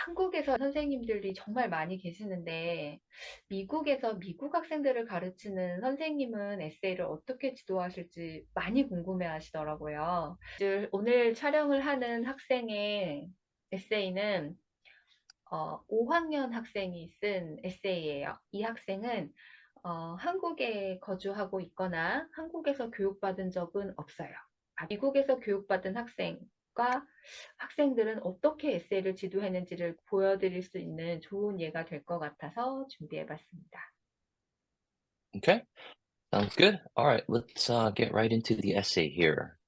한국에서 선생님들이 정말 많이 계시는데, 미국에서 미국 학생들을 가르치는 선생님은 에세이를 어떻게 지도하실지 많이 궁금해 하시더라고요. 오늘 촬영을 하는 학생의 에세이는 5학년 학생이 쓴 에세이예요. 이 학생은 한국에 거주하고 있거나 한국에서 교육받은 적은 없어요. 미국에서 교육받은 학생과 학생들은 어떻게 에세이를 지도했는지를 보여드릴 수 있는 좋은 예가 될 것 같아서 준비해봤습니다. Okay, sounds good. All right, let's get right into the essay here.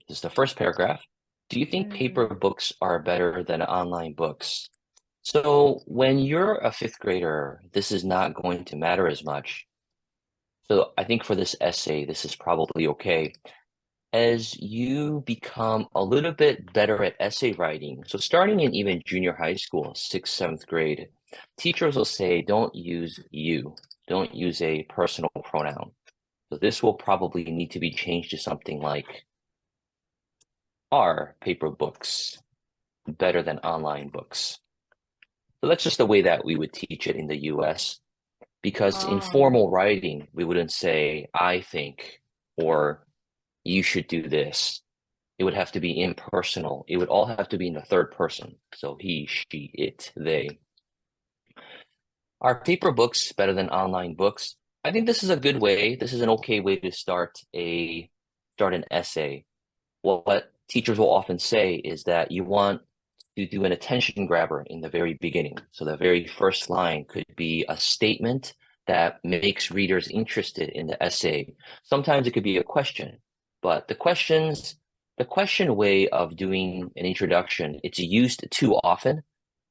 This is the first paragraph. Do you think paper 음, books are better than online books? So, when you're a fifth grader, this is not going to matter as much. So, I think for this essay, this is probably okay. As you become a little bit better at essay writing, so starting in even junior high school, sixth, seventh grade, teachers will say, don't use you, don't use a personal pronoun. So this will probably need to be changed to something like, are paper books better than online books? So that's just the way that we would teach it in the US. Because in 아, formal writing, we wouldn't say, I think, or you should do this. It would have to be impersonal. It would all have to be in the third person. So he, she, it, they. Are paper books better than online books? I think this is a good way. This is an okay way to start an essay. What teachers will often say is that you want to do an attention grabber in the very beginning. So the very first line could be a statement that makes readers interested in the essay. Sometimes it could be a question, but the question way of doing an introduction, it's used too often.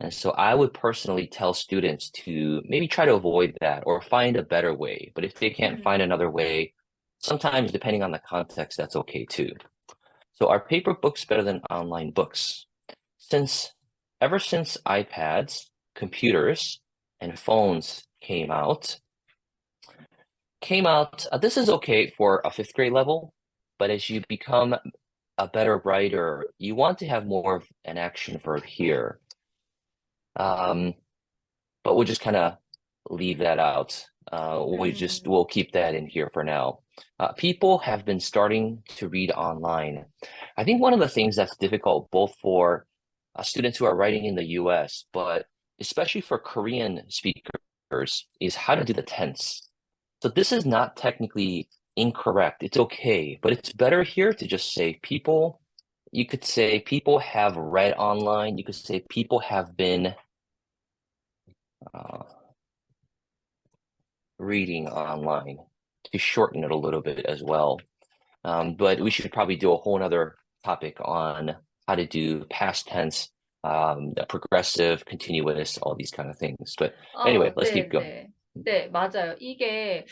And so I would personally tell students to maybe try to avoid that or find a better way. But if they can't find 음, another way, sometimes depending on the context, that's okay too. So are paper books better than online books? Since ever since iPads, computers, and phones this is okay for a fifth grade level, but as you become a better writer, you want to have more of an action verb here. Um, but we'll just kind of leave that out. 음. We'll keep that in here for now. People have been starting to read online. I think one of the things that's difficult both for students who are writing in the US, but especially for Korean speakers, is how to do the tense. So this is not technically incorrect. It's okay, but it's better here to just say people. You could say people have read online. You could say people have been uh, reading online to shorten it a little bit as well. But we should probably do a whole other topic on how to do past tense, progressive, continuous, all these kind of things. But anyway, let's keep 네, going. 네. 네, 맞아요. 이게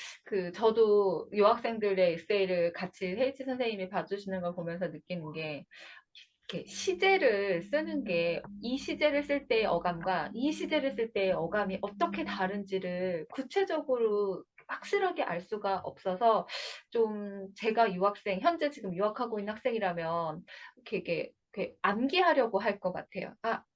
저도 유학생들의 에세이를 같이 헤이치 선생님이 봐주시는 걸 보면서 느끼는 게 이렇게 시제를 쓰는 게 이 시제를 쓸 때의 어감과 이 시제를 쓸 때의 어감이 어떻게 다른지를 구체적으로 확실하게 알 수가 없어서 좀 제가 현재 지금 유학하고 있는 학생이라면 이렇게 암기하려고 할 것 같아요.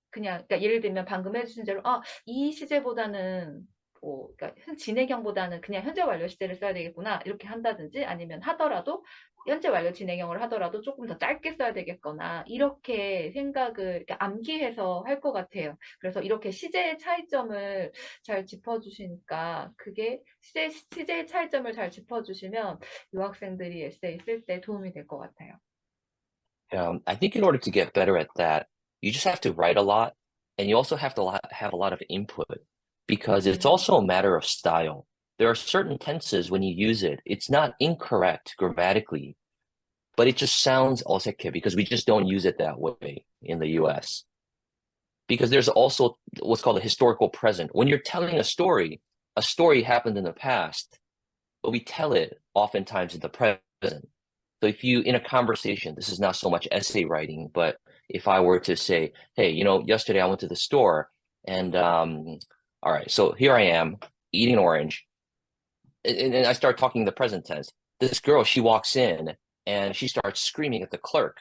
그냥, 그러니까 예를 들면 방금 해주신 대로, 이 시제보다는 그러니까 진행형보다는 그냥 현재 완료 시제를 써야 되겠구나 이렇게 한다든지 아니면 하더라도 현재 완료 진행형을 하더라도 조금 더 짧게 써야 되겠거나 이렇게 생각을 이렇게 암기해서 할 것 같아요. 그래서 이렇게 시제의 차이점을 잘 짚어주시니까 그게 시제의 차이점을 잘 짚어주시면 유학생들이 에세이 쓸 때 도움이 될 것 같아요. I think in order to get better at that, you just have to write a lot, and you also have to have a lot of input because it's 음, also a matter of style. There are certain tenses when you use it, it's not incorrect grammatically, but it just sounds 어색해 because we just don't use it that way in the US. Because there's also what's called a historical present. When you're telling a story happened in the past, but we tell it oftentimes in the present. So if you, in a conversation, this is not so much essay writing, but if I were to say, hey, yesterday I went to the store and, all right, so here I am eating an orange and I start talking in the present tense. This girl, she walks in and she starts screaming at the clerk.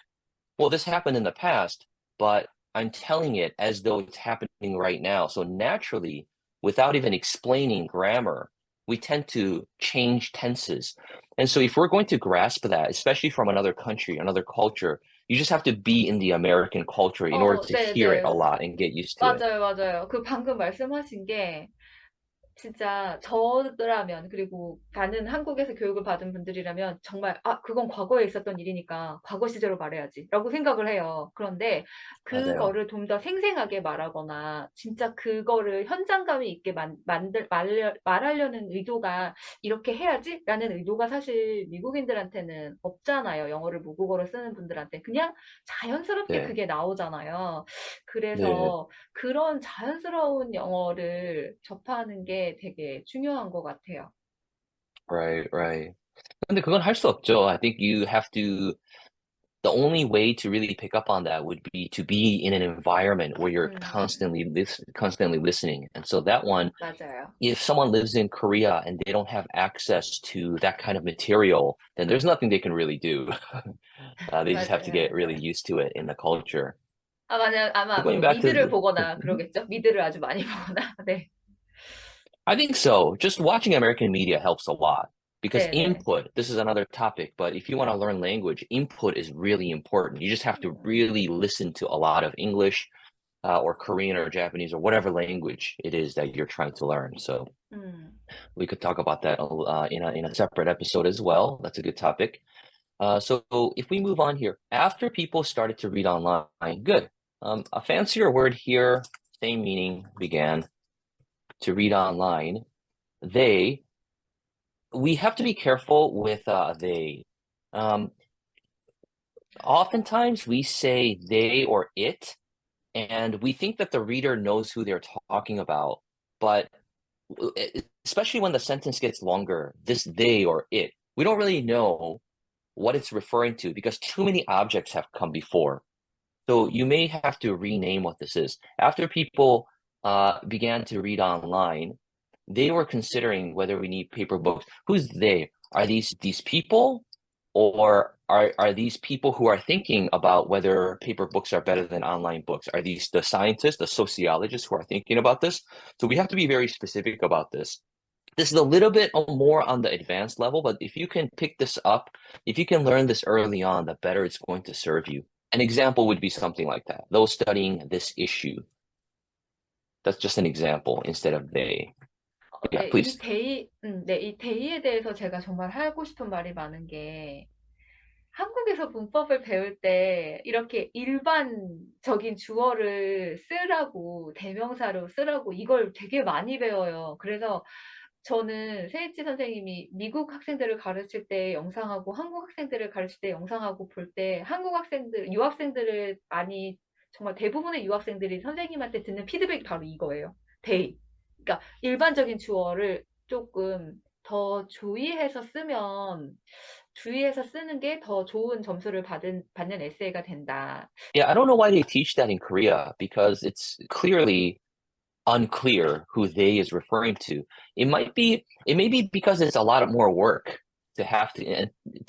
Well, this happened in the past, but I'm telling it as though it's happening right now. So naturally, without even explaining grammar, we tend to change tenses. And so if we're going to grasp that, especially from another country, another culture, you just have to be in the American culture in order to hear it a 네네. lot and get used to it. 맞아요, 맞아요. 그 방금 말씀하신 게 진짜 저라면 그리고 다른 한국에서 교육을 받은 분들이라면 정말 '아 그건 과거에 있었던 일이니까 과거 시제로 말해야지.'라고 생각을 해요. 그런데 맞아요. 그거를 좀 더 생생하게 말하거나 진짜 그거를 현장감이 있게 만 만들 말려 말하려는 의도가 '이렇게 해야지.'라는 의도가 사실 미국인들한테는 없잖아요, 영어를 모국어로 쓰는 분들한테. 그냥 자연스럽게 네. 그게 나오잖아요. 네. 그래서 그런 자연스러운 영어를 접하는 게 되게 중요한 것 같아요. Right, right. 근데 그건 할 수 없죠. I think you have to the only way to really pick up on that would be to be in an environment where you're 음. constantly listening. And so that one, 맞아요. if someone lives in Korea and they don't have access to that kind of material, then there's nothing they can really do. They just have to 맞아요, get really 맞아요. used to it in the culture. 아마 But going 뭐 back to 미드를 보거나 Mhm. 그러겠죠? 미드를 아주 많이 보거나. 네. I think so. Just watching American media helps a lot because 네네. input, this is another topic, but if you want to learn language, input is really important. You just have to really listen to a lot of English or Korean or Japanese or whatever language it is that you're trying to learn. So 음. we could talk about that in a separate episode as well. That's a good topic. So if we move on here, after people started to read online, good. A fancier word here, same meaning, began to read online. They, we have to be careful with they. Um, Oftentimes we say they or it, and we think that the reader knows who they're talking about, but especially when the sentence gets longer, this they or it, we don't really know what it's referring to because too many objects have come before. So you may have to rename what this is. After people began to read online, they were considering whether we need paper books. Who's they? Are these people, or are these people who are thinking about whether paper books are better than online books? Are these the scientists, the sociologists who are thinking about this? So we have to be very specific about this. This is a little bit more on the advanced level, but if you can pick this up, if you can learn this early on, the better it's going to serve you. An example would be something like that. Those studying this issue. That's just an example instead of they. Yeah, 네. 이 please. 데이 네. 이 데이에 대해서 제가 정말 하고 싶은 말이 많은 게 한국에서 문법을 배울 때 이렇게 일반적인 주어를 쓰라고 대명사로 쓰라고 이걸 되게 많이 배워요. 그래서 저는 세이치 선생님이 미국 학생들을 가르칠 때 영상하고 한국 학생들을 가르칠 때 영상하고 볼 때 한국 학생들, 유학생들을 많이 정말 대부분의 유학생들이 선생님한테 듣는 피드백이 바로 이거예요. they. 그러니까 일반적인 주어를 조금 더 주의해서 쓰는 게 더 좋은 점수를 받는 에세이가 된다. Yeah, I don't know why they teach that in Korea because it's clearly unclear who they is referring to. It may be because it's a lot more work to have to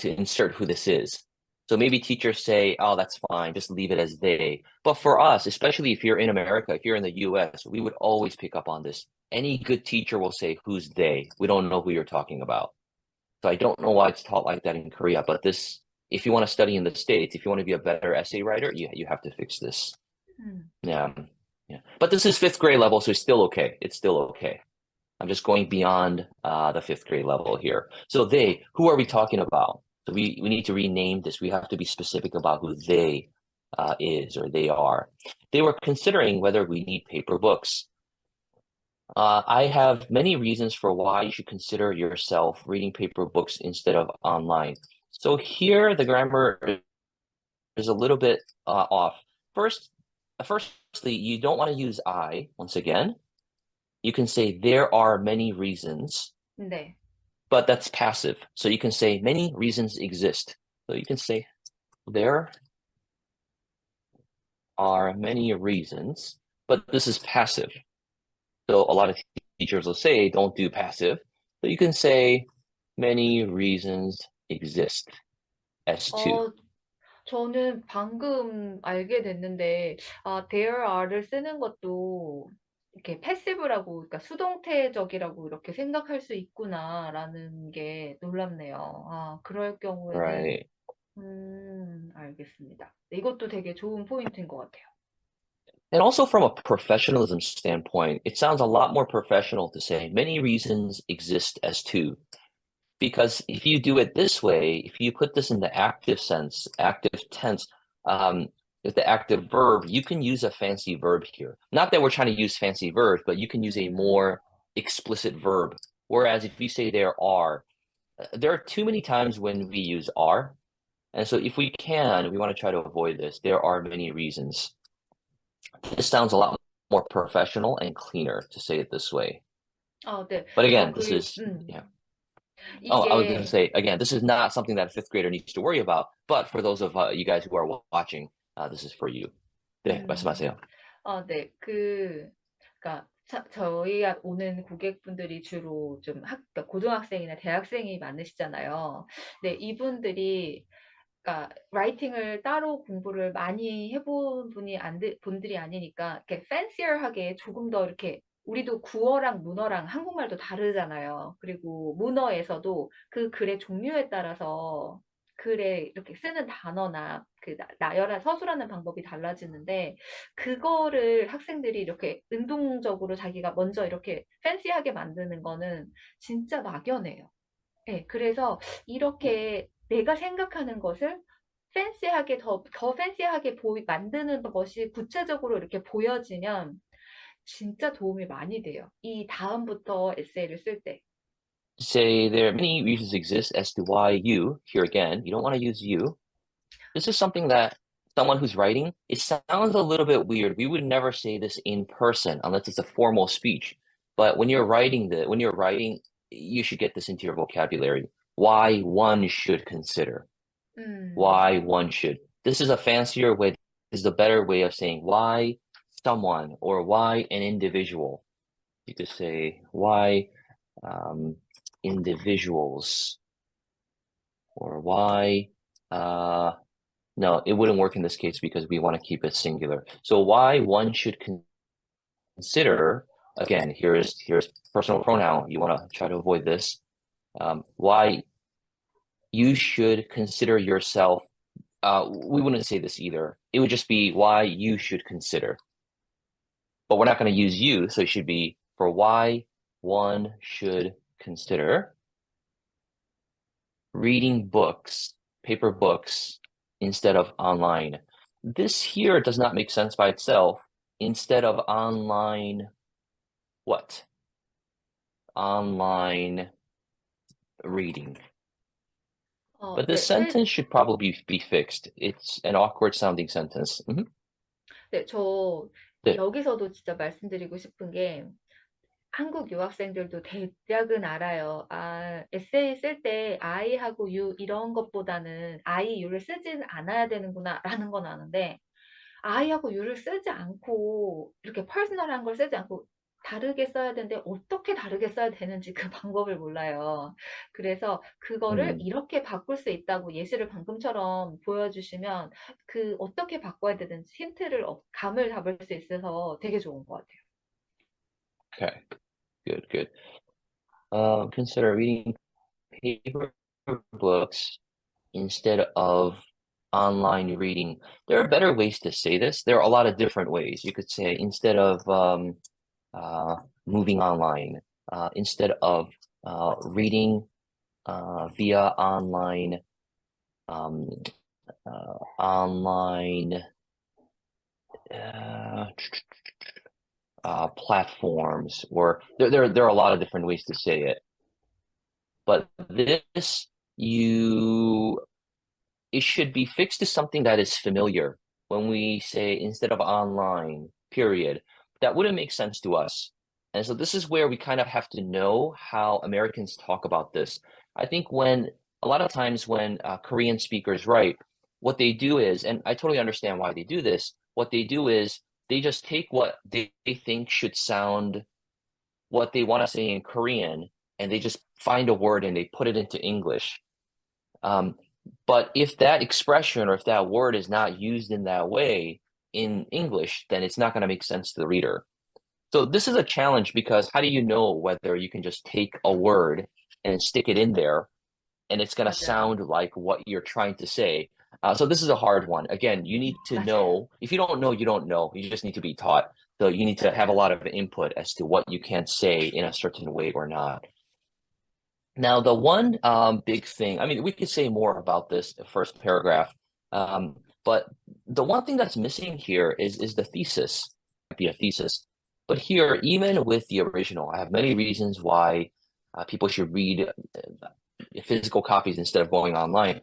insert who this is. So maybe teachers say, "Oh, that's fine, just leave it as they." But for us, especially if you're in America, if you're in the US, we would always pick up on this. Any good teacher will say, "Who's they?" We don't know who you're talking about. So I don't know why it's taught like that in Korea, but this, if you want to study in the States, if you want to be a better essay writer, you have to fix this. 음. Yeah. Yeah. But this is fifth grade level, so it's still okay. It's still okay. I'm just going beyond the fifth grade level here. So they, who are we talking about? So we need to rename this. We have to be specific about who they is or they are. They were considering whether we need paper books. I have many reasons for why you should consider yourself reading paper books instead of online. So here the grammar is a little bit off. Firstly, you don't want to use I once again. You can say there are many reasons, 네. but that's passive. So you can say many reasons exist. So you can say there are many reasons, but this is passive. So a lot of teachers will say don't do passive. So you can say many reasons exist as two. 어 저는 방금 알게 됐는데, there are를 쓰는 것도 이렇게 패시브라고, 그러니까 수동태적이라고 이렇게 생각할 수 있구나라는 게 놀랍네요. 그럴 경우에는, Right. 알겠습니다. 네, 이것도 되게 좋은 포인트인 것 같아요. And also from a professionalism standpoint, it sounds a lot more professional to say many reasons exist as two. Because if you do it this way, if you put this in the active sense, active tense, with the active verb, you can use a fancy verb here. Not that we're trying to use fancy verbs, but you can use a 음, more explicit verb. Whereas if you say there are too many times when we use are. And so if we can, we want to try to avoid this. There are many reasons. This sounds a lot more professional and cleaner to say it this way. 네. But again, this 그리고, is, yeah. Oh, I was going to 이게, say, again, this is not something that a fifth grader needs to worry about. But for those of you guys who are watching, this is for you. 네, 음, 말씀하세요. 네. 그러니까 저희 오는 고객분들이 주로 좀 그러니까 고등학생이나 대학생이 많으시잖아요. 네, 이분들이 그러니까 라이팅을 따로 공부를 많이 해본 분들이 아니니까 이렇게 팬시얼하게 조금 더 이렇게 우리도 구어랑 문어랑 한국말도 다르잖아요. 그리고 문어에서도 그 글의 종류에 따라서 글에 이렇게 쓰는 단어나 그 나열한 서술하는 방법이 달라지는데 그거를 학생들이 이렇게 능동적으로 자기가 먼저 이렇게 팬시하게 만드는 거는 진짜 막연해요. 네, 그래서 이렇게 내가 생각하는 것을 팬시하게 더 팬시하게 만드는 것이 구체적으로 이렇게 보여지면 진짜 도움이 많이 돼요. 이 다음부터 에세이를 쓸 때. Say there are many reasons exist as to why you, here again, you don't want to use you. This is something that someone who's writing, it sounds a little bit weird. We would never say this in person unless it's a formal speech. But when you're writing, you should get this into your vocabulary. Why one should consider. Why 맞아요. one should. This is a fancier way, this is a better way of saying why someone or why an individual. You could say why um, individuals or why uh, no, it wouldn't work in this case because we want to keep it singular. So why one should consider, again, here's personal pronoun. You want to try to avoid this. Why you should consider yourself. We wouldn't say this either. It would just be why you should consider. But we're not going to use you, so it should be for why one should consider reading books, paper books, instead of online. This here does not make sense by itself. Instead of online, what? Online reading. But this 네, sentence should probably be fixed. It's an awkward sounding sentence. 네, 저 네. 여기서도 진짜 말씀드리고 싶은 게 한국 유학생들도 대략은 알아요. 에세이 쓸 때 I하고 you 이런 것보다는 I, you를 쓰진 않아야 되는구나라는 건 아는데 I하고 you를 쓰지 않고 이렇게 퍼스널한 걸 쓰지 않고 다르게 써야 되는데 어떻게 다르게 써야 되는지 그 방법을 몰라요. 그래서 그거를 음, 이렇게 바꿀 수 있다고 예시를 방금처럼 보여주시면 그 어떻게 바꿔야 되는지 힌트를 감을 잡을 수 있어서 되게 좋은 것 같아요. okay. Good, good. Consider reading paper books instead of online reading. There are better ways to say this. There are a lot of different ways. You could say instead of uh, moving online, instead of reading via um, online uh, platforms, or there are a lot of different ways to say it. But this you it should be fixed to something that is familiar. When we say instead of online, period, that wouldn't make sense to us. And so this is where we kind of have to know how Americans talk about this. I think when a lot of times when Korean speakers write, what they do is, and I totally understand why they do this, what they do is they just take what they think should sound what they want to say in Korean, and they just find a word and they put it into English. Um, But if that expression or if that word is not used in that way in English, then it's not going to make sense to the reader. So this is a challenge because how do you know whether you can just take a word and stick it in there and it's going to 맞아요. sound like what you're trying to say? So this is a hard one. Again, you need to 맞아요. know. If you don't know, you don't know. You just need to be taught. So you need to have a 맞아요. lot of input as to what you can say in a certain way or not. Now, the one big thing, I mean, we could say more about this first paragraph, but the one thing that's missing here is the thesis, might be a thesis. But here, even with the original, I have many reasons why people should read physical copies instead of going online.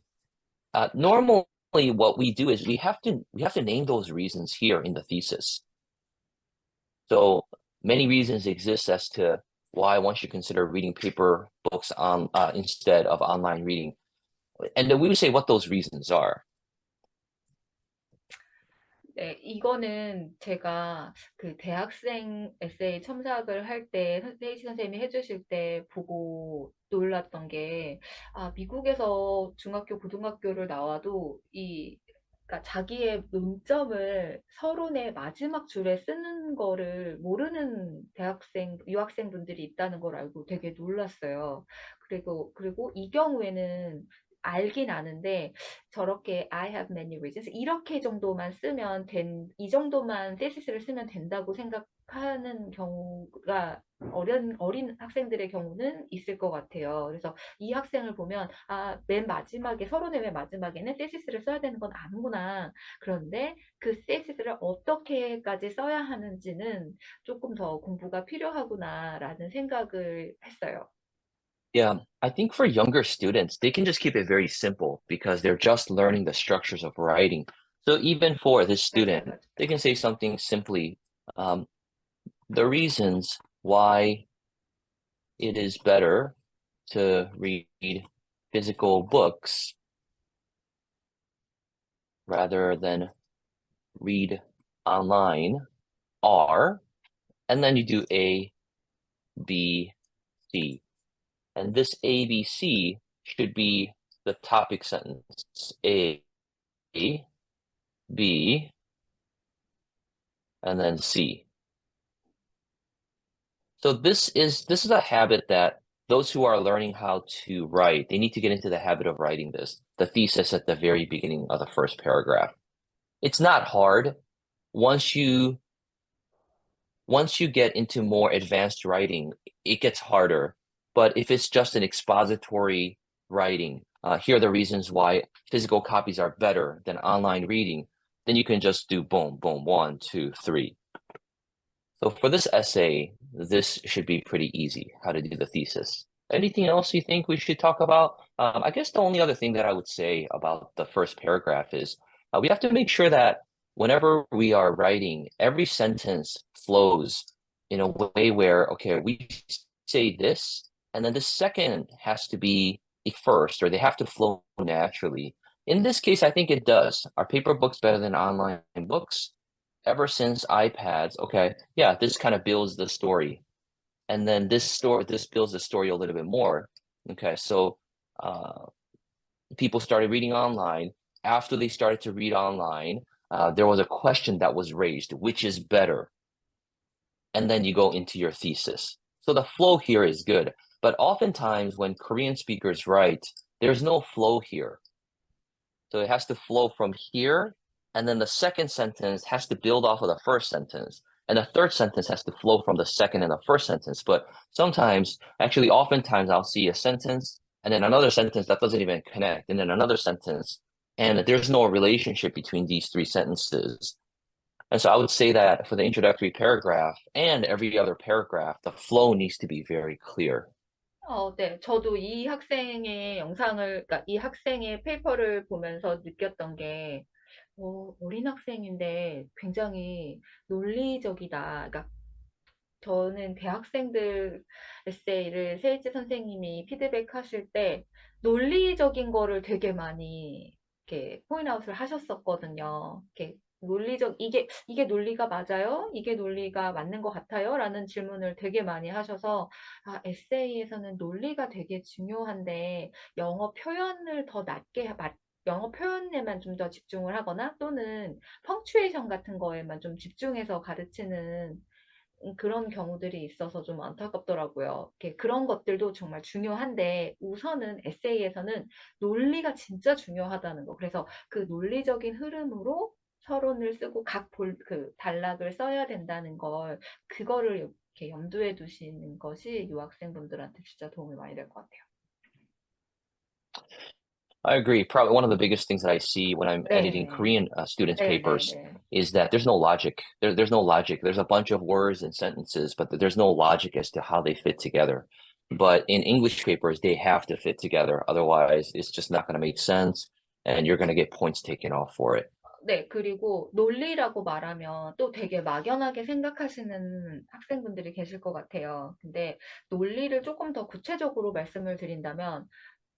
Normally, what we do is we have to name those reasons here in the thesis. So many reasons exist as to why one should consider reading paper books on instead of online reading. And then we would say what those reasons are. 네, 이거는 제가 그 대학생 에세이 첨삭을 할 때 헤이지 선생님이 해주실 때 보고 놀랐던 게, 아, 미국에서 중학교, 고등학교를 나와도 그러니까 자기의 논점을 서론의 마지막 줄에 쓰는 거를 모르는 대학생, 유학생 분들이 있다는 걸 알고 되게 놀랐어요. 그리고 이 경우에는 알긴 아는데, 저렇게 I have many reasons 이렇게 정도만 쓰면 이 정도만 테시스를 쓰면 된다고 생각하는 경우가 어린 학생들의 경우는 있을 것 같아요. 그래서 이 학생을 보면 아, 맨 마지막에 서론의 맨 마지막에는 테시스를 써야 되는 건 아는구나. 그런데 그 테시스를 어떻게까지 써야 하는지는 조금 더 공부가 필요하구나라는 생각을 했어요. Yeah, I think for younger students, they can just keep it very simple because they're just learning the structures of writing. So even for this 맞아요, student, 맞아요. they can say something simply, um, the reasons why it is better to read physical books rather than read online are, and then you do A, B, C. And this A, B, C should be the topic sentence. A, B, and then C. So this is a habit that those who are learning how to write, they need to get into the habit of writing this, the thesis at the very beginning of the first paragraph. It's not hard. Once you once you get into more advanced writing, it gets harder. But if it's just an expository writing, here are the reasons why physical copies are better than online reading, then you can just do boom, boom, one, two, three. So for this essay, this should be pretty easy, how to do the thesis. Anything else you think we should talk about? I guess the only other thing that I would say about the first paragraph is we have to make sure that whenever we are writing, every sentence flows in a way where, okay, we say this, and then the second has to be a first, or they have to flow naturally. In this case, I think it does. Are paper books better than online books? Ever since iPads, okay, yeah, this kind of builds the story. And then this builds the story a little bit more. Okay, so uh, people started reading online. After they started to read online, there was a question that was raised, which is better? And then you go into your thesis. So the flow here is good. But oftentimes when Korean speakers write, there's no flow here. So it has to flow from here, and then the second sentence has to build off of the first sentence. And the third sentence has to flow from the second and the first sentence. But sometimes, actually, oftentimes, I'll see a sentence and then another sentence that doesn't even connect, and then another sentence, and there's no relationship between these three sentences. And so I would say that for the introductory paragraph and every other paragraph, the flow needs to be very clear. 네. 저도 이 학생의 그러니까 이 학생의 페이퍼를 보면서 느꼈던 게, 어린 학생인데 굉장히 논리적이다. 그러니까 저는 대학생들 에세이를 세이지 선생님이 피드백하실 때 논리적인 거를 되게 많이 이렇게 포인트아웃을 하셨었거든요. 이렇게 이게 논리가 맞아요? 이게 논리가 맞는 것 같아요? 라는 질문을 되게 많이 하셔서, 아, 에세이에서는 논리가 되게 중요한데, 영어 표현을 더 영어 표현에만 좀 더 집중을 하거나 또는 펑추에이션 같은 거에만 좀 집중해서 가르치는 그런 경우들이 있어서 좀 안타깝더라고요. 그런 것들도 정말 중요한데 우선은 에세이에서는 논리가 진짜 중요하다는 거. 그래서 그 논리적인 흐름으로 서론을 쓰고 그 단락을 써야 된다는 그거를 이렇게 염두에 두시는 것이 유학생분들한테 진짜 도움이 많이 될 것 같아요. I agree. Probably one of the biggest things that I see when I'm editing 네, Korean students' 네, 네, papers 네. is that there's no logic. There's no logic. There's a bunch of words and sentences, but there's no logic as to how they fit together. But in English papers, they have to fit together. Otherwise, it's just not going to make sense, and you're going to get points taken off for it. 네, 그리고 논리라고 말하면 또 되게 막연하게 생각하시는 학생분들이 계실 것 같아요. 근데 논리를 조금 더 구체적으로 말씀을 드린다면,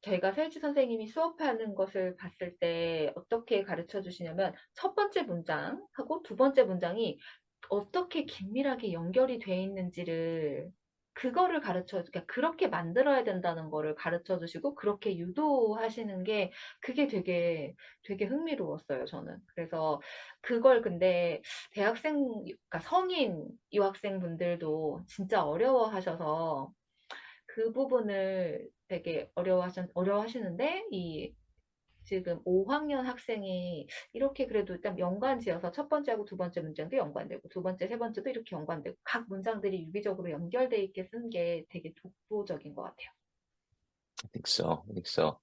저희가 세지 선생님이 수업하는 것을 봤을 때 어떻게 가르쳐 주시냐면, 첫 번째 문장하고 두 번째 문장이 어떻게 긴밀하게 연결이 돼 있는지를 그거를 그러니까 그렇게 만들어야 된다는 거를 가르쳐 주시고 그렇게 유도하시는 게 그게 되게 흥미로웠어요, 저는. 그래서 그걸 근데 그러니까 성인 유학생분들도 진짜 어려워하셔서 그 부분을 되게 어려워하시는데 지금 5학년 학생이 이렇게 그래도 일단 연관지어서 첫 번째하고 두 번째 문장도 연관되고 두 번째, 세 번째도 이렇게 연관되고 각 문장들이 유기적으로 연결돼 있게 쓴 게 되게 독보적인 것 같아요. I think so. I think so.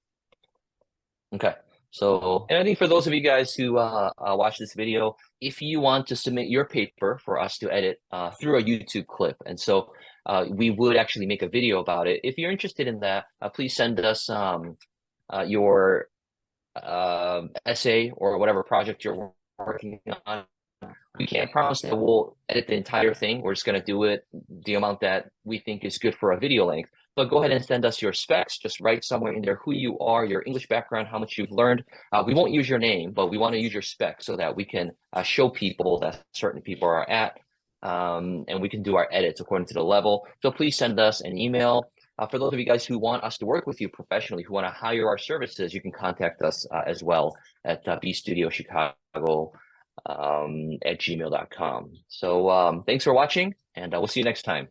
Okay. So, and I think for those of you guys who watch this video, if you want to submit your paper for us to edit through a YouTube clip, and so we would actually make a video about it. If you're interested in that, please send us your essay or whatever project you're working on. We can't promise that we'll edit the entire thing. We're just going to do it the amount that we think is good for a video length. But go ahead and send us your specs. Just write somewhere in there who you are, your English background, how much you've learned. We won't use your name, but we want to use your specs so that we can show people that certain people are at, and we can do our edits according to the level. So please send us an email. For those of you guys who want us to work with you professionally, who want to hire our services, you can contact us as well at bstudiochicago at gmail.com. So thanks for watching, and we'll see you next time.